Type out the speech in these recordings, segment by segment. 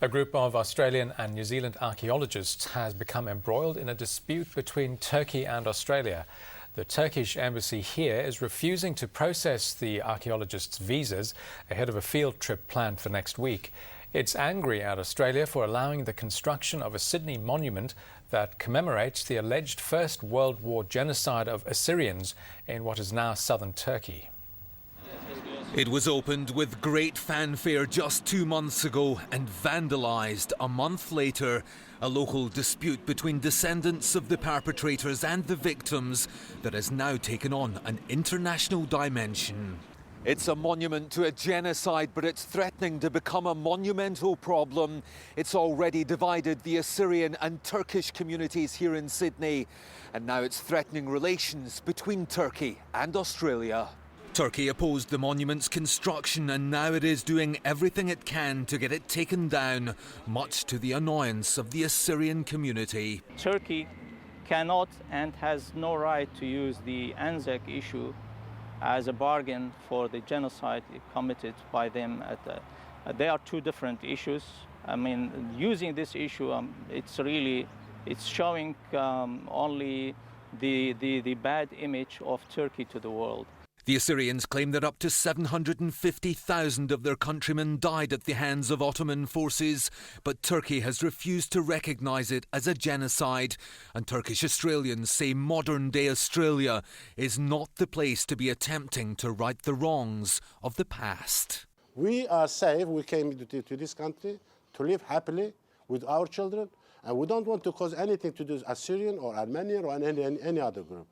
A group of Australian and New Zealand archaeologists has become embroiled in a dispute between Turkey and Australia. The Turkish embassy here is refusing to process the archaeologists' visas ahead of a field trip planned for next week. It's angry at Australia for allowing the construction of a Sydney monument that commemorates the alleged First World War genocide of Assyrians in what is now southern Turkey. It was opened with great fanfare just 2 months ago and vandalised a month later. A local dispute between descendants of the perpetrators and the victims that has now taken on an international dimension. It's a monument to a genocide, but it's threatening to become a monumental problem. It's already divided the Assyrian and Turkish communities here in Sydney, and now it's threatening relations between Turkey and Australia. Turkey opposed the monument's construction, and now it is doing everything it can to get it taken down, much to the annoyance of the Assyrian community. Turkey cannot and has no right to use the Anzac issue as a bargain for the genocide committed by them. They are two different issues. I mean, using this issue, it's showing only the bad image of Turkey to the world. The Assyrians claim that up to 750,000 of their countrymen died at the hands of Ottoman forces, but Turkey has refused to recognise it as a genocide. And Turkish Australians say modern-day Australia is not the place to be attempting to right the wrongs of the past. We are safe. We came to this country to live happily with our children, and we don't want to cause anything to do Assyrian or Armenian or any other group.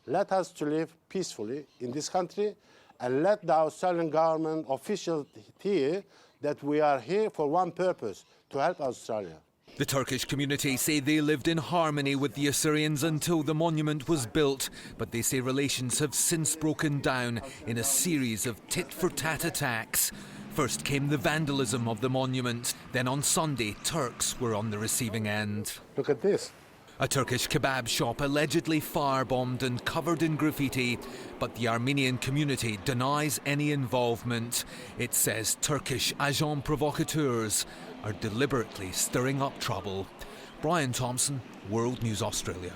Let us to live peacefully in this country, and let the Australian government officials hear that we are here for one purpose, to help Australia. The Turkish community say they lived in harmony with the Assyrians until the monument was built, but they say relations have since broken down in a series of tit-for-tat attacks. First came the vandalism of the monument, then on Sunday, Turks were on the receiving end. Look at this. A Turkish kebab shop allegedly firebombed and covered in graffiti, but the Armenian community denies any involvement. It says Turkish agents provocateurs are deliberately stirring up trouble. Brian Thompson, World News Australia.